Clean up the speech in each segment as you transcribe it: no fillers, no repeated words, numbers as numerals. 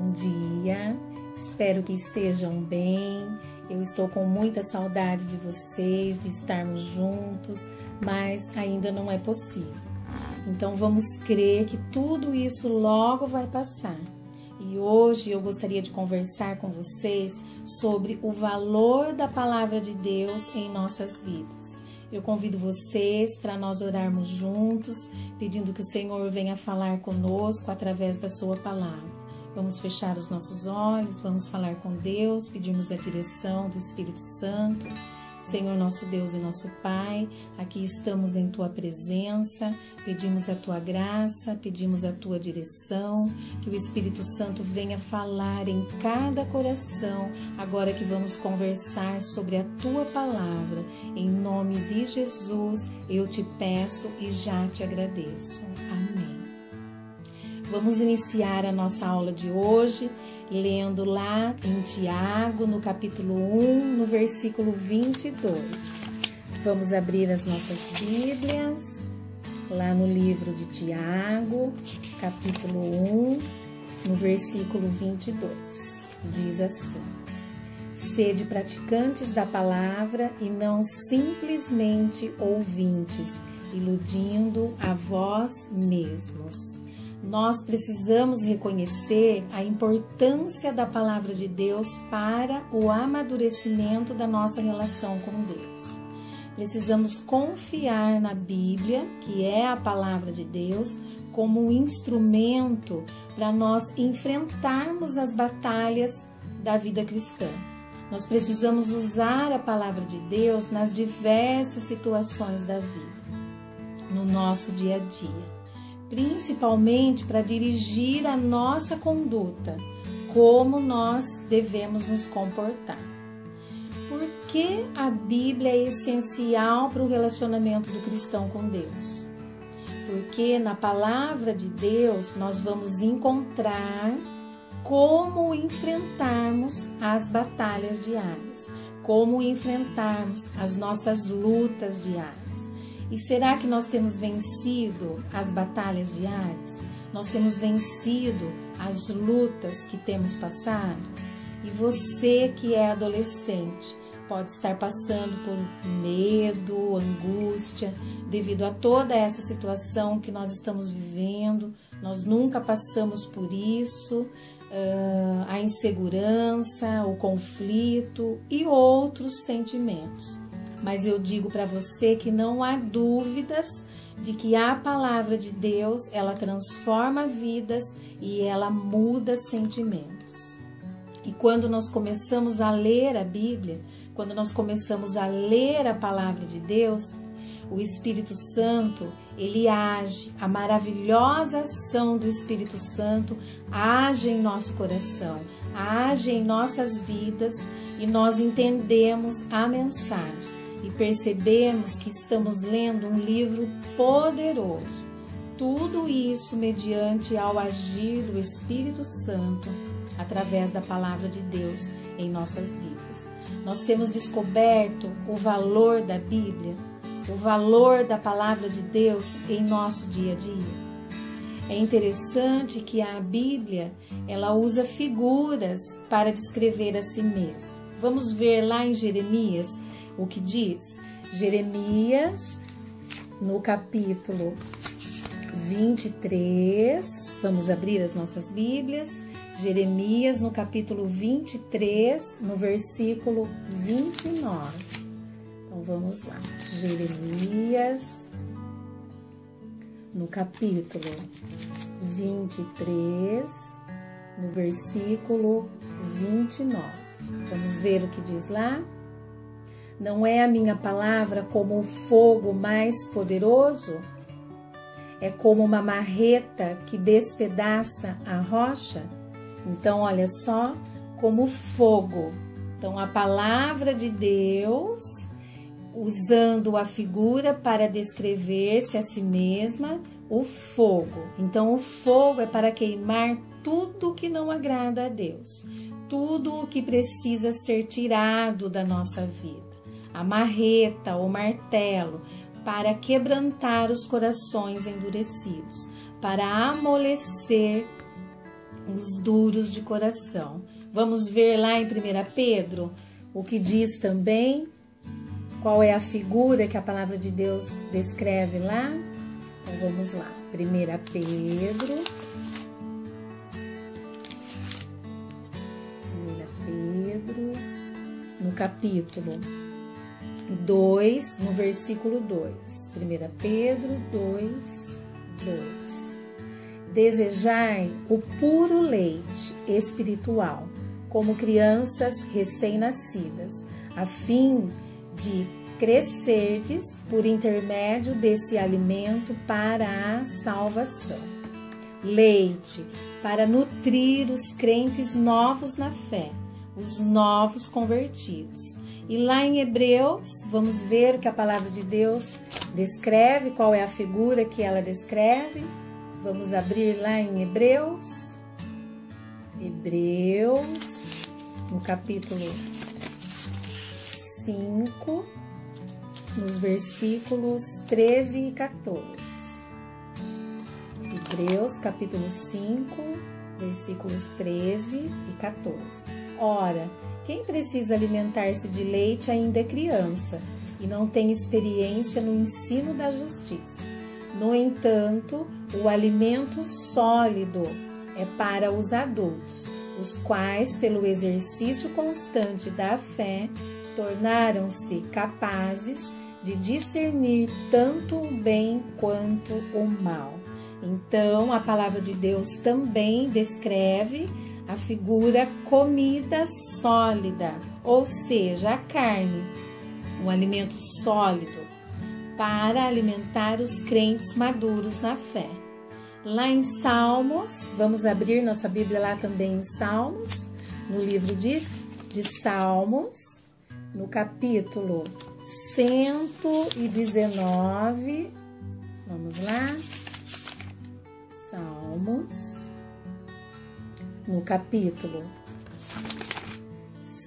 bom dia, espero que estejam bem. Eu estou com muita saudade de vocês, de estarmos juntos, mas ainda não é possível. Então vamos crer que tudo isso logo vai passar. E hoje eu gostaria de conversar com vocês sobre o valor da palavra de Deus em nossas vidas. Eu convido vocês para nós orarmos juntos, pedindo que o Senhor venha falar conosco através da sua palavra. Vamos fechar os nossos olhos, vamos falar com Deus, pedirmos a direção do Espírito Santo. Senhor, nosso Deus e nosso Pai, aqui estamos em Tua presença, pedimos a Tua graça, pedimos a Tua direção, que o Espírito Santo venha falar em cada coração, agora que vamos conversar sobre a Tua palavra. Em nome de Jesus, eu te peço e já te agradeço. Amém. Vamos iniciar a nossa aula de hoje, lendo lá em Tiago, no capítulo 1, no versículo 22. Vamos abrir as nossas Bíblias, lá no livro de Tiago, capítulo 1, no versículo 22. Diz assim: Sede praticantes da palavra e não simplesmente ouvintes, iludindo a vós mesmos. Nós precisamos reconhecer a importância da palavra de Deus para o amadurecimento da nossa relação com Deus. Precisamos confiar na Bíblia, que é a palavra de Deus, como um instrumento para nós enfrentarmos as batalhas da vida cristã. Nós precisamos usar a palavra de Deus nas diversas situações da vida, no nosso dia a dia. Principalmente para dirigir a nossa conduta, como nós devemos nos comportar. Por que a Bíblia é essencial para o relacionamento do cristão com Deus? Porque na palavra de Deus nós vamos encontrar como enfrentarmos as batalhas diárias, como enfrentarmos as nossas lutas diárias. E será que nós temos vencido as batalhas diárias? Nós temos vencido as lutas que temos passado? E você que é adolescente pode estar passando por medo, angústia, devido a toda essa situação que nós estamos vivendo. Nós nunca passamos por isso, a insegurança, o conflito e outros sentimentos. Mas eu digo para você que não há dúvidas de que a palavra de Deus, ela transforma vidas e ela muda sentimentos. E quando nós começamos a ler a Bíblia, quando nós começamos a ler a palavra de Deus, o Espírito Santo, ele age, a maravilhosa ação do Espírito Santo age em nosso coração, age em nossas vidas e nós entendemos a mensagem. E percebemos que estamos lendo um livro poderoso. Tudo isso mediante ao agir do Espírito Santo através da palavra de Deus em nossas vidas. Nós temos descoberto o valor da Bíblia, o valor da palavra de Deus em nosso dia a dia. É interessante que a Bíblia, ela usa figuras para descrever a si mesma. Vamos ver lá em Jeremias o que diz? Jeremias, no capítulo 23, vamos abrir as nossas Bíblias. Jeremias, no capítulo 23, no versículo 29. Então, vamos lá. Jeremias, no capítulo 23, no versículo 29. Vamos ver o que diz lá? Não é a minha palavra como o fogo mais poderoso? É como uma marreta que despedaça a rocha? Então, olha só, como fogo. Então, a palavra de Deus, usando a figura para descrever-se a si mesma, o fogo. Então, o fogo é para queimar tudo que não agrada a Deus, tudo o que precisa ser tirado da nossa vida. A marreta ou martelo para quebrantar os corações endurecidos, para amolecer os duros de coração. Vamos ver lá em 1 Pedro o que diz também, qual é a figura que a palavra de Deus descreve lá. Então vamos lá, 1 Pedro, no capítulo 2, no versículo 2. 1 Pedro 2, 2. Desejai o puro leite espiritual, como crianças recém-nascidas, a fim de crescerdes por intermédio desse alimento para a salvação. Leite para nutrir os crentes novos na fé, os novos convertidos. E lá em Hebreus, vamos ver o que a palavra de Deus descreve, qual é a figura que ela descreve. Vamos abrir lá em Hebreus. Hebreus, no capítulo 5, nos versículos 13 e 14. Hebreus, capítulo 5, versículos 13 e 14. Ora, quem precisa alimentar-se de leite ainda é criança e não tem experiência no ensino da justiça. No entanto, o alimento sólido é para os adultos, os quais, pelo exercício constante da fé, tornaram-se capazes de discernir tanto o bem quanto o mal. Então, a palavra de Deus também descreve a figura comida sólida, ou seja, a carne, um alimento sólido, para alimentar os crentes maduros na fé. Lá em Salmos, vamos abrir nossa Bíblia lá também em Salmos, no livro de Salmos, no capítulo 119, vamos lá, Salmos, no capítulo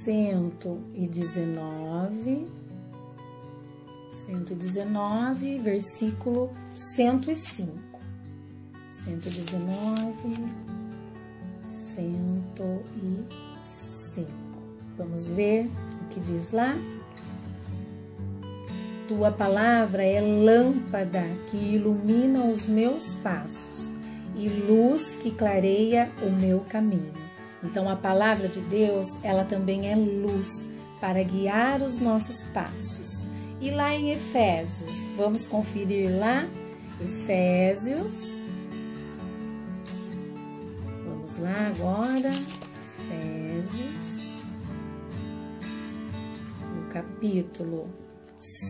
119, versículo 105. 119, 105. Vamos ver o que diz lá. Tua palavra é lâmpada que ilumina os meus passos e luz que clareia o meu caminho. Então, a palavra de Deus, ela também é luz para guiar os nossos passos. E lá em Efésios, vamos conferir lá, Efésios. Vamos lá agora, Efésios, no capítulo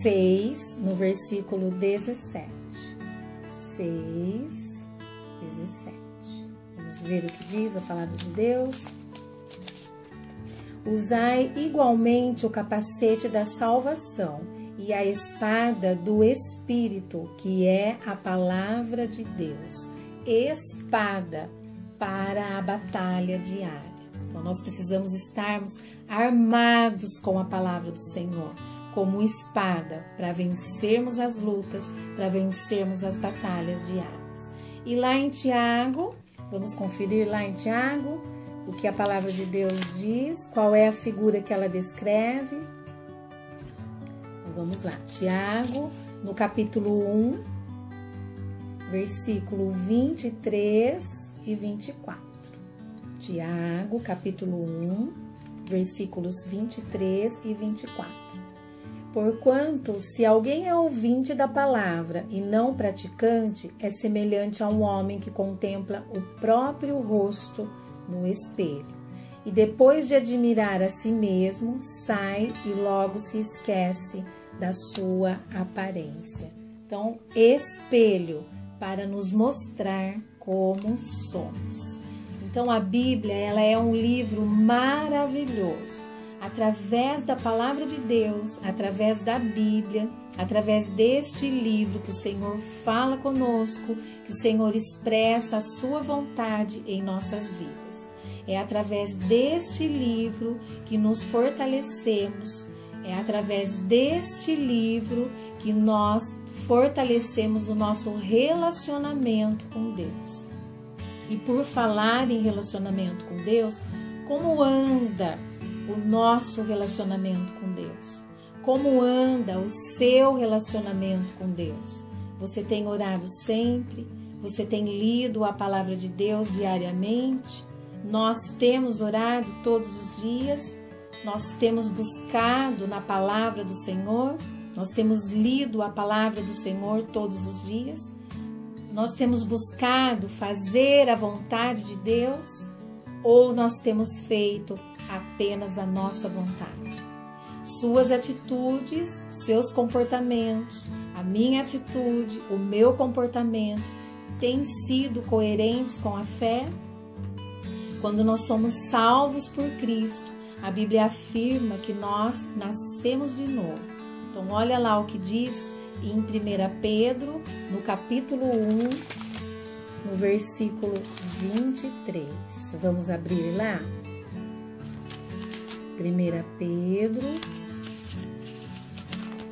6, no versículo 17. 6, 17. Vamos ver o que diz a palavra de Deus. Usai igualmente o capacete da salvação e a espada do Espírito, que é a palavra de Deus. Espada para a batalha diária. Então, nós precisamos estarmos armados com a palavra do Senhor, como espada, para vencermos as lutas, para vencermos as batalhas diárias. E lá em Tiago, vamos conferir lá em Tiago, o que a palavra de Deus diz, qual é a figura que ela descreve. Então, vamos lá, Tiago, no capítulo 1, versículo 23 e 24. Tiago, capítulo 1, versículos 23 e 24. Porquanto, se alguém é ouvinte da palavra e não praticante, é semelhante a um homem que contempla o próprio rosto no espelho. E depois de admirar a si mesmo, sai e logo se esquece da sua aparência. Então, espelho para nos mostrar como somos. Então, a Bíblia, ela é um livro maravilhoso. Através da palavra de Deus, através da Bíblia, através deste livro que o Senhor fala conosco, que o Senhor expressa a sua vontade em nossas vidas. É através deste livro que nos fortalecemos, é através deste livro que nós fortalecemos o nosso relacionamento com Deus. E por falar em relacionamento com Deus, como anda o nosso relacionamento com Deus? Como anda o seu relacionamento com Deus? Você tem orado sempre? Você tem lido a palavra de Deus diariamente? Nós temos orado todos os dias? Nós temos buscado na palavra do Senhor? Nós temos lido a palavra do Senhor todos os dias? Nós temos buscado fazer a vontade de Deus? Ou nós temos feito apenas a nossa vontade? Suas atitudes, seus comportamentos, a minha atitude, o meu comportamento têm sido coerentes com a fé? Quando nós somos salvos por Cristo, a Bíblia afirma que nós nascemos de novo. Então olha lá o que diz em 1 Pedro, no capítulo 1, no versículo 23. Vamos abrir lá? 1 Pedro,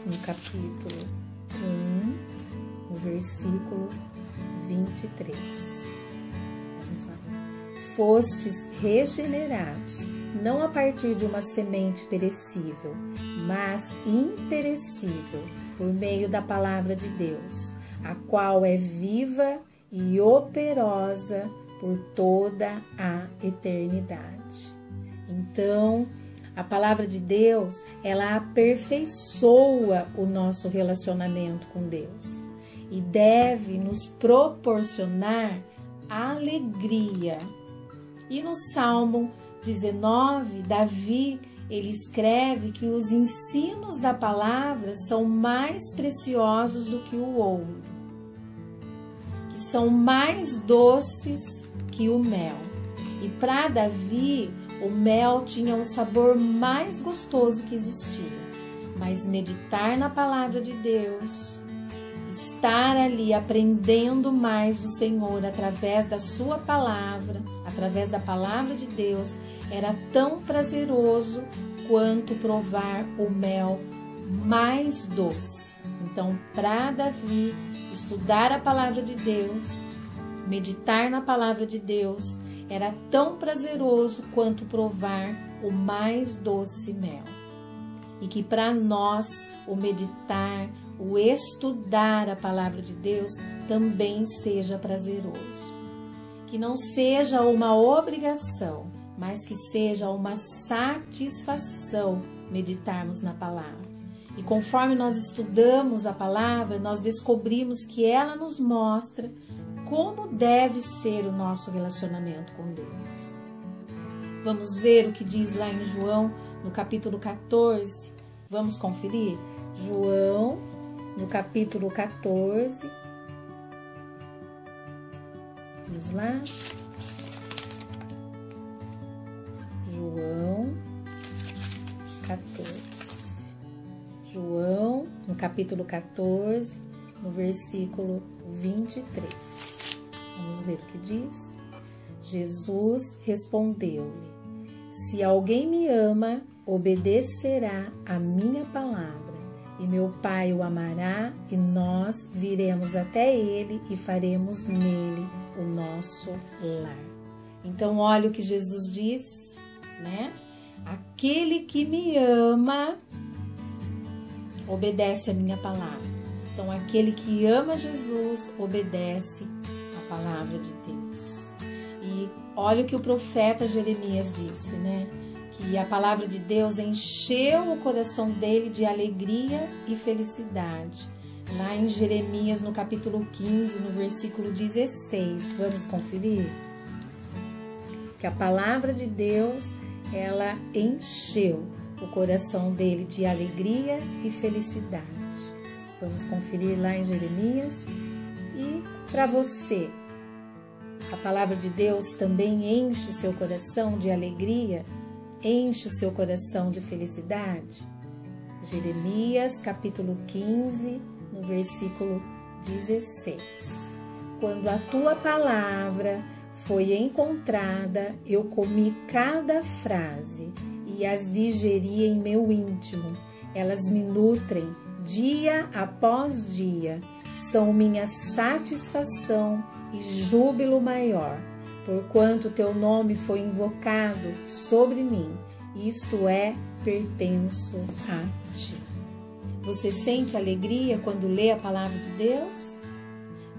no capítulo 1, no versículo 23. Vamos lá. Fostes regenerados, não a partir de uma semente perecível, mas imperecível, por meio da palavra de Deus, a qual é viva e operosa por toda a eternidade. Então, a palavra de Deus, ela aperfeiçoa o nosso relacionamento com Deus e deve nos proporcionar alegria. E no Salmo 19, Davi, ele escreve que os ensinos da palavra são mais preciosos do que o ouro, que são mais doces que o mel. E para Davi, o mel tinha o sabor mais gostoso que existia. Mas meditar na palavra de Deus, estar ali aprendendo mais do Senhor através da sua palavra, através da palavra de Deus, era tão prazeroso quanto provar o mel mais doce. Então, para Davi, estudar a palavra de Deus, meditar na palavra de Deus, era tão prazeroso quanto provar o mais doce mel. E que para nós, o meditar, o estudar a palavra de Deus também seja prazeroso. Que não seja uma obrigação, mas que seja uma satisfação meditarmos na palavra. E conforme nós estudamos a palavra, nós descobrimos que ela nos mostra como deve ser o nosso relacionamento com Deus. Vamos ver o que diz lá em João, no capítulo 14. Vamos conferir? João, no capítulo 14. Vamos lá. João 14. João, no capítulo 14, no versículo 23. Vamos ver o que diz. Jesus respondeu-lhe: se alguém me ama, obedecerá a minha palavra, e meu Pai o amará, e nós viremos até ele e faremos nele o nosso lar. Então, olha o que Jesus diz, né? Aquele que me ama, obedece a minha palavra. Então, aquele que ama Jesus, obedece a palavra de Deus. E olha o que o profeta Jeremias disse, né? Que a palavra de Deus encheu o coração dele de alegria e felicidade. Lá em Jeremias, no capítulo 15, no versículo 16. Vamos conferir? Que a palavra de Deus, ela encheu o coração dele de alegria e felicidade. Vamos conferir lá em Jeremias. E para você, a palavra de Deus também enche o seu coração de alegria? Enche o seu coração de felicidade? Jeremias, capítulo 15, no versículo 16. Quando a tua palavra foi encontrada, eu comi cada frase e as digeri em meu íntimo. Elas me nutrem dia após dia, são minha satisfação e júbilo maior. porquanto teu nome foi invocado sobre mim, isto é, pertenço a ti. Você sente alegria quando lê a palavra de Deus?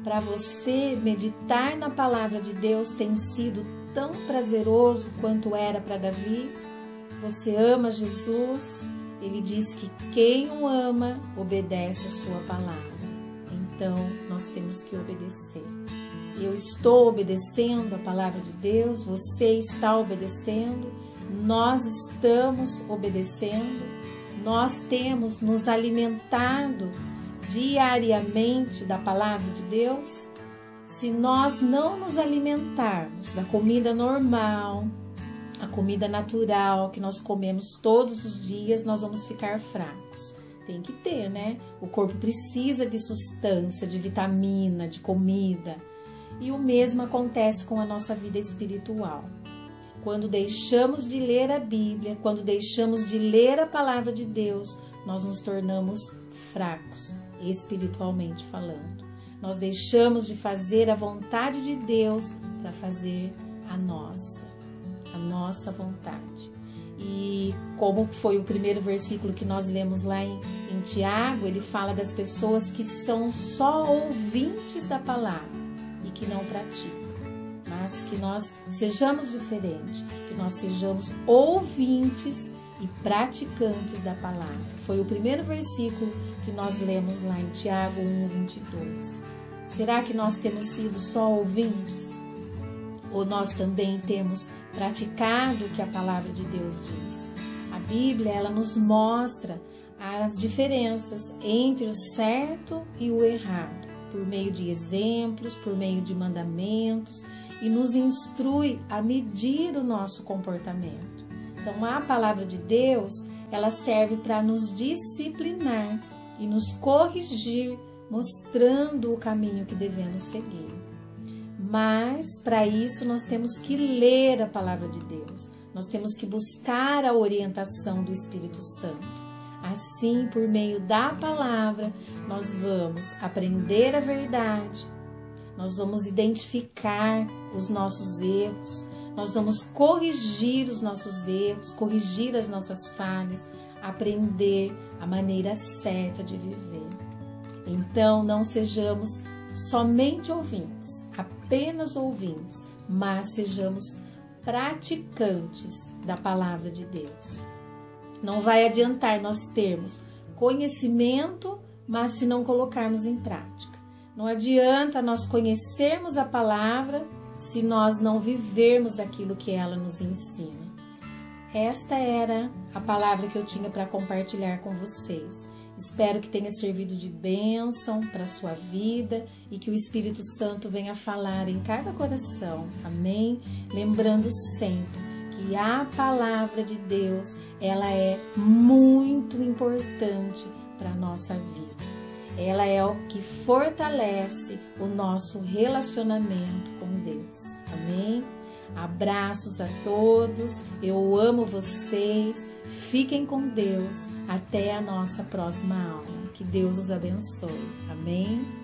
Para você, meditar na palavra de Deus tem sido tão prazeroso quanto era para Davi? Você ama Jesus? Ele diz que quem o ama, obedece a sua palavra. Então, nós temos que obedecer. Eu estou obedecendo a palavra de Deus, você está obedecendo, nós estamos obedecendo, nós temos nos alimentado diariamente da palavra de Deus. Se nós não nos alimentarmos da comida normal, a comida natural que nós comemos todos os dias, nós vamos ficar fracos. Tem que ter, né? O corpo precisa de substância, de vitamina, de comida. E o mesmo acontece com a nossa vida espiritual. Quando deixamos de ler a Bíblia, quando deixamos de ler a palavra de Deus, nós nos tornamos fracos, espiritualmente falando. Nós deixamos de fazer a vontade de Deus para fazer a nossa vontade. E como foi o primeiro versículo que nós lemos lá em Tiago, ele fala das pessoas que são só ouvintes da palavra e que não praticam. Mas que nós sejamos diferentes, que nós sejamos ouvintes e praticantes da palavra. Foi o primeiro versículo que nós lemos lá em Tiago 1:22. Será que nós temos sido só ouvintes? Ou nós também temos praticado o que a palavra de Deus diz? A Bíblia, ela nos mostra as diferenças entre o certo e o errado, por meio de exemplos, por meio de mandamentos, e nos instrui a medir o nosso comportamento. Então, a palavra de Deus, ela serve para nos disciplinar e nos corrigir, mostrando o caminho que devemos seguir. Mas, para isso, nós temos que ler a palavra de Deus. Nós temos que buscar a orientação do Espírito Santo. Assim, por meio da palavra, nós vamos aprender a verdade, nós vamos identificar os nossos erros, nós vamos corrigir os nossos erros, corrigir as nossas falhas, aprender a maneira certa de viver. Então, não sejamos somente ouvintes, apenas ouvintes, mas sejamos praticantes da palavra de Deus. Não vai adiantar nós termos conhecimento, mas se não colocarmos em prática. Não adianta nós conhecermos a palavra se nós não vivermos aquilo que ela nos ensina. Esta era a palavra que eu tinha para compartilhar com vocês. Espero que tenha servido de bênção para a sua vida e que o Espírito Santo venha falar em cada coração. Amém? Lembrando sempre que a palavra de Deus, ela é muito importante para a nossa vida. Ela é o que fortalece o nosso relacionamento com Deus. Amém? Abraços a todos, eu amo vocês, fiquem com Deus, até a nossa próxima aula. Que Deus os abençoe. Amém?